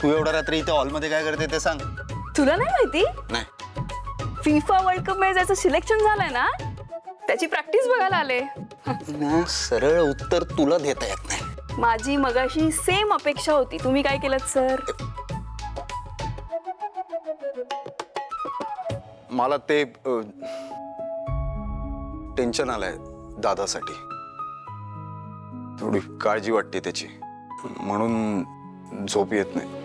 तू एवढा रात्री इथे हॉलमध्ये काय करते ते सांग. तुला नाही माहिती? नाही. फिफा वर्ल्ड कप मध्ये ज्याचं सिलेक्शन झालंय ना त्याची प्रॅक्टिस बघायला आले. ना सरळ उत्तर तुला देता येत नाही. माझी मगाशी सेम अपेक्षा होती. तुम्ही काय केलं सर? मला ते टेन्शन आलंय दादासाठी. थोडी काळजी वाटते त्याची म्हणून झोप येत नाही.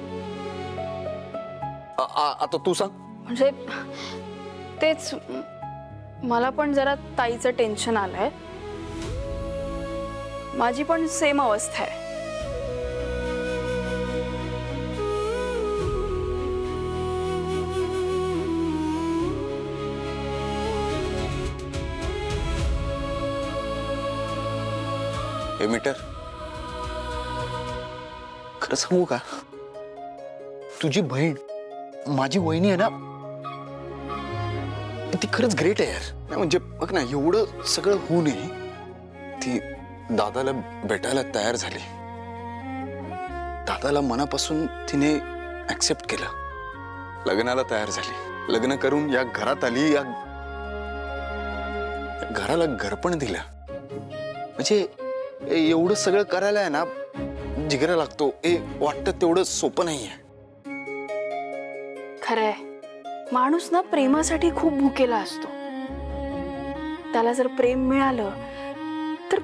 आता तू सांग. म्हणजे तेच मला पण जरा ताईचं टेन्शन आलंय. माझी पण सेम अवस्था आहे. हे मीटर खरं सांगू का, तुझी बहीण माझी वहिनी आहे ना, ती खरंच ग्रेट आहे यार. म्हणजे बघ ना, एवढं सगळं होऊ नये ती दादाला भेटायला तयार झाली. दादाला मनापासून तिने ऍक्सेप्ट केलं. लग्नाला तयार झाली. लग्न करून या घरात आली. या घराला घर पण दिलं. म्हणजे एवढं सगळं करायला आहे ना जिगरा लागतो. वाटतं तेवढं सोपं नाहीये. खरंय, माणूस ना प्रेमासाठी खूप भुकेला असतो. त्याला जर प्रेम मिळालं तर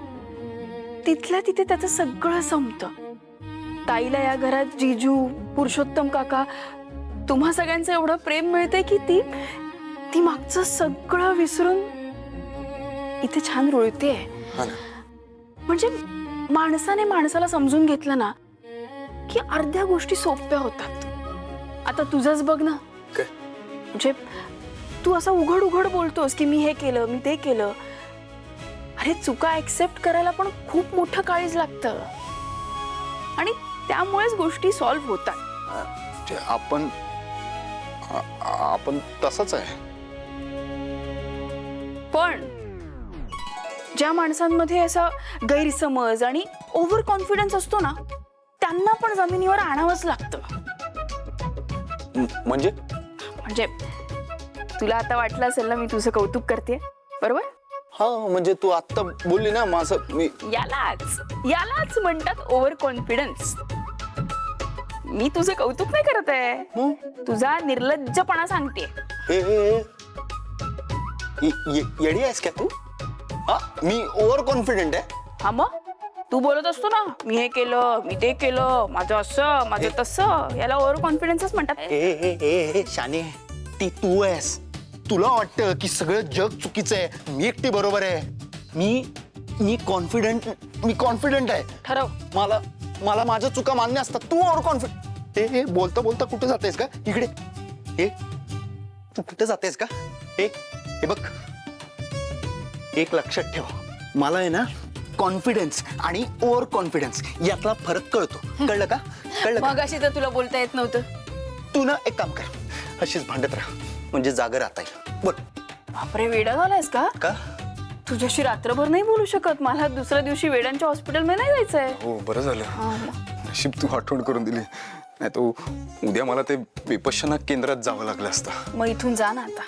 तिथल्या तिथे त्याचं सगळं संपतं. ताईला या घरात जिजू, पुरुषोत्तम काका, तुम्हा सगळ्यांचं एवढं प्रेम मिळतंय की ती मागचं सगळं विसरून इथे छान रुळते. म्हणजे माणसाने माणसाला समजून घेतलं ना की अर्ध्या गोष्टी सोप्या होतात. आता तुझंच बघ ना. म्हणजे तू असं उघड उघड बोलतोस की मी हे केलं, मी ते केलं. अरे चुका ऍक्सेप्ट करायला पण खूप मोठं काळीज लागतं आणि त्यामुळेच गोष्टी सॉल्व्ह होतात. आपण तसंच आहे. पण ज्या माणसांमध्ये असा गैरसमज आणि ओव्हर कॉन्फिडन्स असतो ना त्यांना पण जमिनीवर आणावंच लागतं. म्हणजे तुला आता वाटलं असेल ना मी तुझं कौतुक करते, बरोबर? हा, म्हणजे तू आत्ता बोलली ना माझं मी. यालाच म्हणतात ओव्हर कॉन्फिडन्स. मी तुझं कौतुक नाही करत आहे, तुझा निर्लज्जपणा सांगते. येडी आहेस का तू? मी ओव्हर कॉन्फिडेंट आहे? हा, मग तू बोलत असतो ना मी हे केलं, मी ते केलं, माझं असं, माझं तसं, याला ओव्हर कॉन्फिडन्सच म्हणतात. शाने, ती तू आहेस. तुला वाटतं की सगळं जग चुकीचं आहे, मी एकटी बरोबर आहे. मी कॉन्फिडेंट आहे. ठरव. मला माझ्या चुका मान्य असतात. तू ओव्हर कॉन्फिडेंट. हे बोलता बोलता कुठे जातेस का? इकडे तू कुठे जातेस का? हे बघ, एक लक्षात ठेव, मला आहे ना कॉन्फिडन्स आणि ओव्हर कॉन्फिडन्स यातला फरक कळतो. कळलं का? मगाशी तर तुला बोलता येत नव्हतं. तू ना एक काम कर, अशीच भांडत राहा म्हणजे जागा राहता येईल. बोल. बापरे, वेडा झालायस का? तुझ्याशी रात्रभर नाही बोलू शकत. मला दुसऱ्या दिवशी वेडांच्या हॉस्पिटलमध्ये नाही जायचंय. हो, बरं झालं. नशीब तू आठवण करून दिली, नाही तो उद्या मला ते विपश्यना केंद्रात जावं लागलं असतं. मग इथून जा ना आता.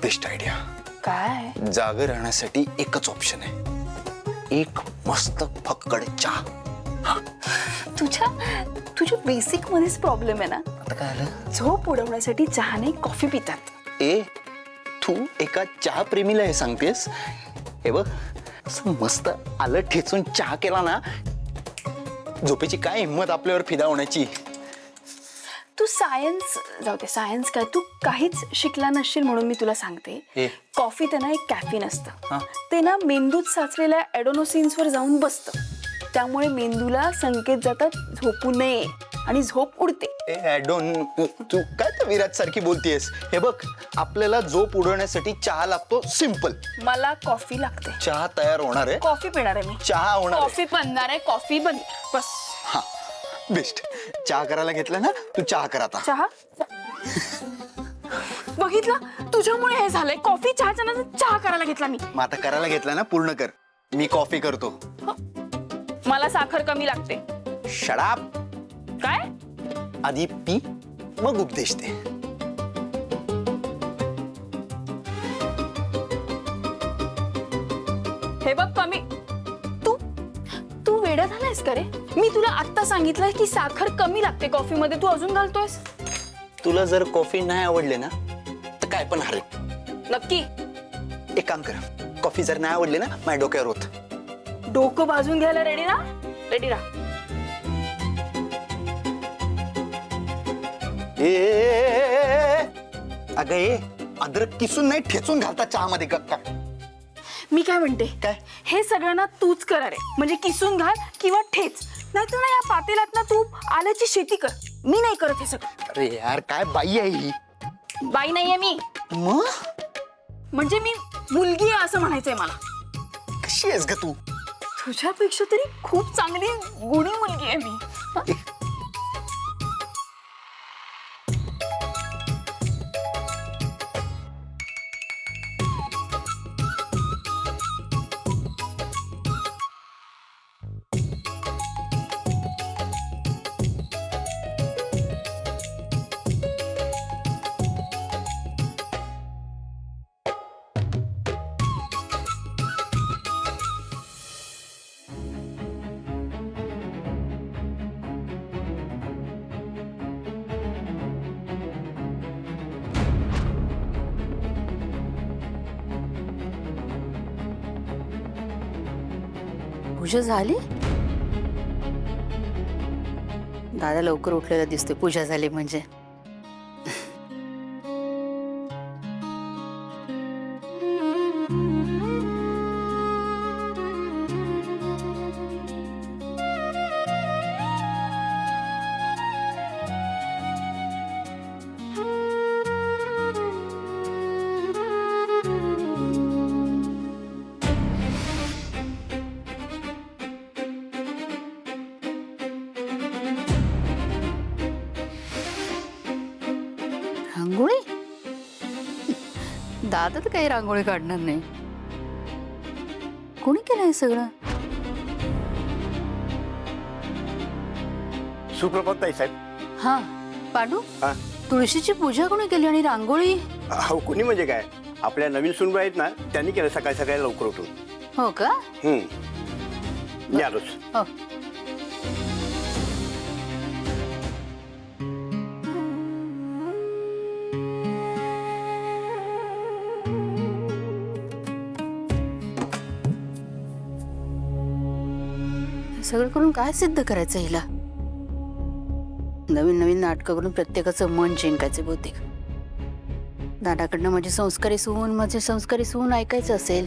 Best idea. काय? जागा राहण्यासाठी एकच ऑप्शन आहे, एक मस्त फक्कड चहा. तुझ्या बेसिक मध्येच प्रॉब्लेम आहे ना. आता काय आलं? झोप उडवण्यासाठी चहा नाही कॉफी पितात. तू एका चहा प्रेमीला हे सांगतेस? हे बघ, असं मस्त आलं ठेचून चहा केला ना, झोपेची काय हिंमत आपल्यावर फिदा होण्याची. तू सायन्स जाऊ दे, सायन्स काय, तू काहीच शिकला नसशील म्हणून मी तुला सांगते. कॉफीत ना एक कॅफीन असतं, ते ना मेंदूत साचलेल्या ॲडेनोसिन्सवर जाऊन बसतं. त्यामुळे मेंदूला संकेत जातात झोपू नये आणि झोप उडते. तू काय तर विराट सारखी बोलतेस. हे बघ, आपल्याला झोप उडवण्यासाठी चहा लागतो, सिंपल. मला कॉफी लागते. चहा तयार होणार आहे. कॉफी पिणार आहे मी. चहा होणार. कॉफी बनणार आहे. कॉफी बन बस. हा, बेस्ट. चहा करायला घेतला ना, तू चहा कर आता. चहा बघितलं, तुझ्यामुळे हे झालंय. कॉफी चहाच्या नंतर चहा करायला घेतला मी. मग आता करायला घेतला ना, पूर्ण कर. मी कॉफी करतो. मला साखर कमी लागते. Shut up. काय? आधी पी मग उपदेश दे. हे बघ कमी. तू तू वेडा झालायस का रे? मी तुला आत्ता सांगितलं की साखर कमी लागते कॉफी मध्ये, तू अजून घालतोयस. तुला जर कॉफी नाही आवडले ना तर काय पण हरक. नक्की? एक काम कर, कॉफी जर नाही आवडली ना माझ्या डोक्यावर होत. डोकं भाजून घ्यायला रेडी ना? रेडी राहा. अगं ए, अद्रक किसून नाही ठेचून घालता चहा मध्ये का? मी काय म्हणते, काय? हे सगळं ना तूच कर रे. म्हणजे किसून घाल किंवा ठेच, नाही तर ना या पातेल्यात ना तू आल्याची शेती कर. मी नाही करत हे सगळं. अरे यार काय बाई आहे ही. बाई नाहीये मी, मग म्हणजे मी मुलगी आहे असं म्हणायचंय मला. कशी आहेस ग तू? तुझ्यापेक्षा तरी खूप चांगली गुणी मुलगी आहे मी. पूजा झाली? दादा लवकर उठलेला दिसतोय, पूजा झाली म्हणजे. रांगोळी? दादा तर काही रांगोळी काढणार नाही. कोणी केलं हे सगळं? सुप्रभात ताई साहेब. हा पांडू, हा तुळशीची पूजा कोणी केली आणि रांगोळी? अहो कुणी म्हणजे काय, आपल्या नवीन सुनबाई आहेत ना त्यांनी केलं सकाळी सकाळी लवकर उठून. हो का? या रोज. हो. सगळं करून काय सिद्ध करायचं हिला? नवीन नवीन नाटकं करून प्रत्येकाचं मन जिंकायचं बहुतेक. दादाकडनं माझी संस्कारी सून ऐकायचं असेल.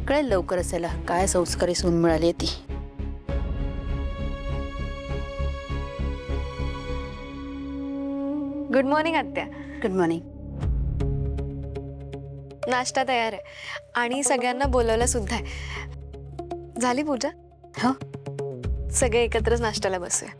कळेल लवकर असेल काय संस्कारी सून मिळाली ती. गुड मॉर्निंग आत्या. Good morning. नाश्ता तयार आहे आणि सगळ्यांना बोलवलं सुद्धा आहे. झाली पूजा? हो. सगळे एकत्रच नाश्त्याला बसूया.